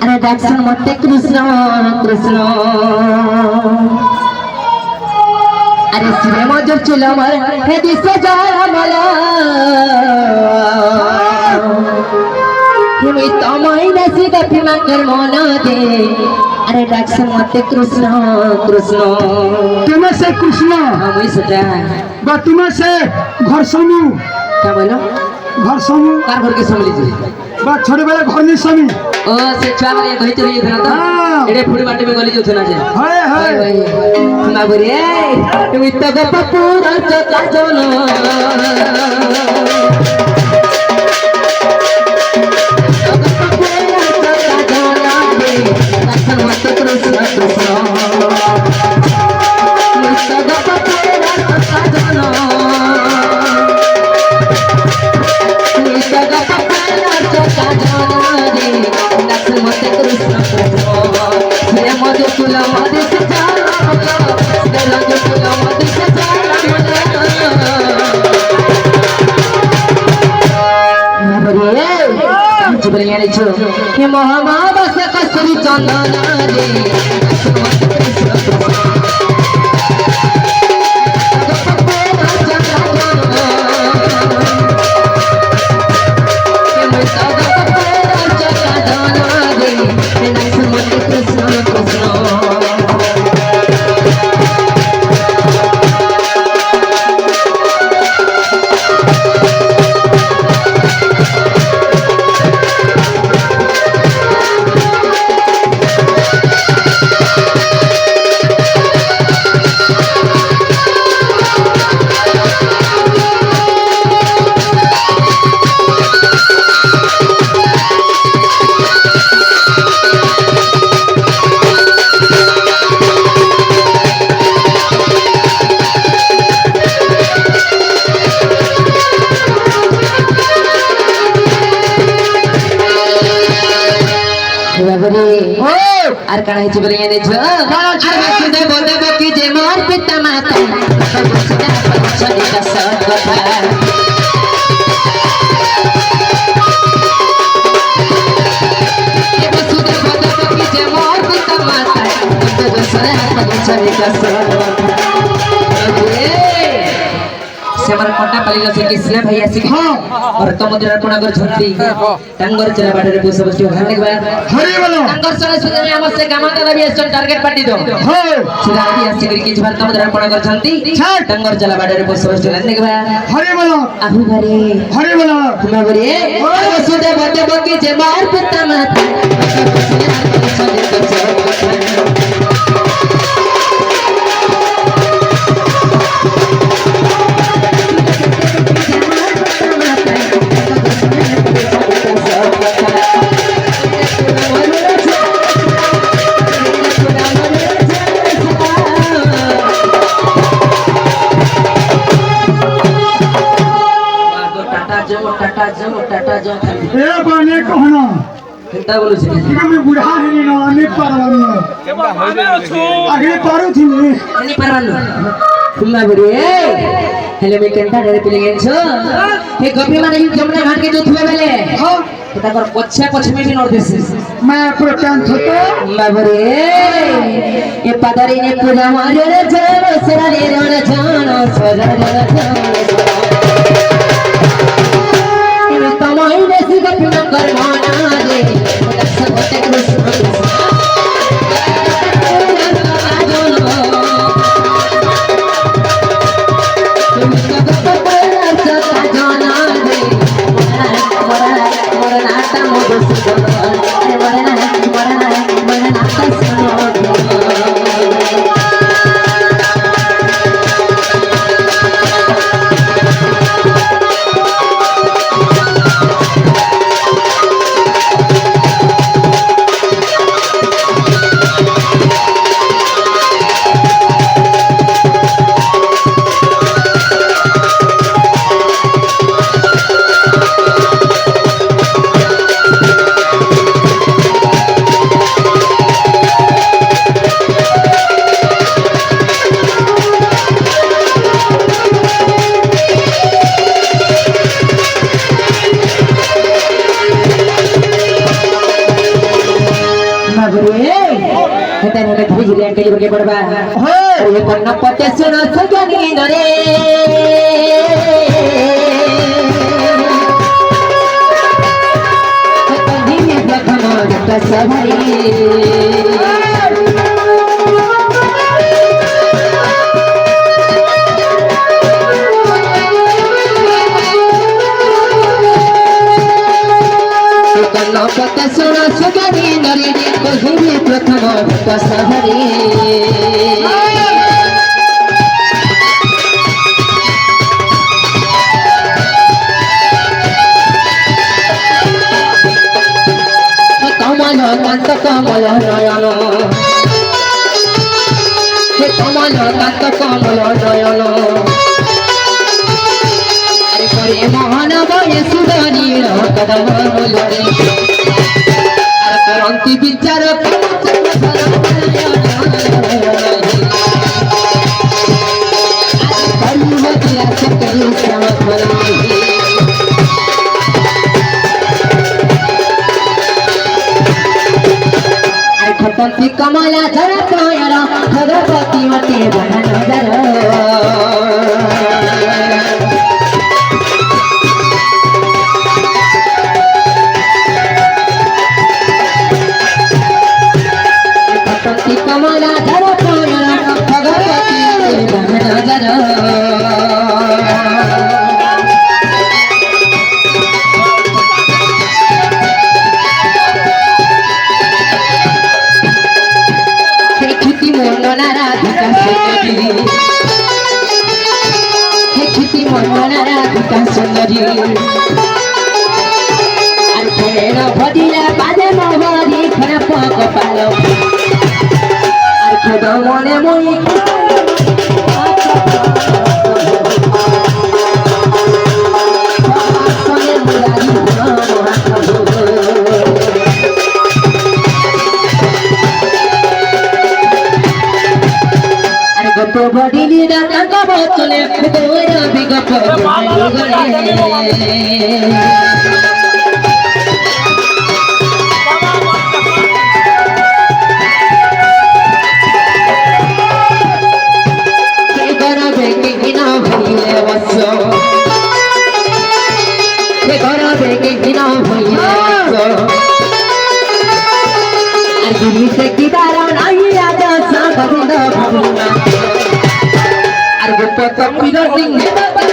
अरे डाक्सन मते कृष्ण कृष्ण अरे सिरे मजर चुला मर हे दिसे जाया मला हिमी तमाई नसी गपी मंगर मोना दे अरे डाक्सन मते कृष्ण कृष्ण तुम्हें से कृष्ण हाँ वही सोचा बा तुम्हें से घर समूह क्या बोलो घर समूह कार घर के समझ लीजिए बा छोटे बड़े घर नहीं समी ओ से छुआ मारे गई चली था तो एडे फुड़ी बाटे में गली जो थे ना जे हाय हाय ना बोले तुम इतना गप्पा पूरा चका जोनो महामाबस कसरी चंदना रे আর কানা হিচি বলে এনে ছ আর সুদে বলতে বাকি যে মোর পিতা মাতা সদিতা সৎ কথা এ সুদে বলতে বাকি যে মোর পিতা মাতা সদিতা সৎ কথা से हमारे कोटा पाली से कृष्ण भैया से हां और तुम जरा कोना कर छंती टांगर चला बाडे रे सब बच्चों खाने के बाद हरि बोलो टांगर चले सुने हमर से गामा का भी स्टोन टारगेट पार्टी दो हां सुधा भी ऐसे करके इस बार तुम जरा कोना कर छंती टांगर चला बाडे रे सब बच्चों खाने के बाद हरि बोलो आहु भरे हरि बोलो तुम्हें भरे सुधे बते बकी जे मार पिता माता टाटा जो ए बने कहना कितना बोलू छी मैं बुढ़ा है ना नहीं परवानी आगे पारो थी नहीं परवानो खुला बरे हेले में केंटा डरे पिले गेछो हे गपी माने जमुना घाट के जो थुए बेले हां ता कर पछे पछे में भी नोट देस मैं प्रकांत होतो बाबरे ए पदारी ने पूजा मारे रे जानो सरा रे रण जानो सरा रे जानो तमाई देसी गपी में कर माना दे सब होते कृष्ण लाइन के लिए पड़वा ये पन्ना पते सुनो सजनी रे कभी में प्रथम सवारी पते सुनो सजनी रे कभी में प्रथम सवारी কান্ত কমল নয়ন হে কমল কান্ত কমল নয়ন আরে করে মোহন বয়ে সুন্দরীর কদম মূলরে আর করন্তি বিচার खतंती कमला जरा तोयरा भगवती मते बहन जरा खतंती कमला जरा तोयरा भगवती मते बहन जरा सुंदरी भदिला बाजे मोहरी खना पक पालो खुदा मने मोई तो बड़ी दाता का बोतले तोरा बिगप के गरबे के बिना भइले वसो के गरबे के बिना भइले वसो अजनी से किदारा नाही आजा सा गोविंद भगवान Papa, we don't think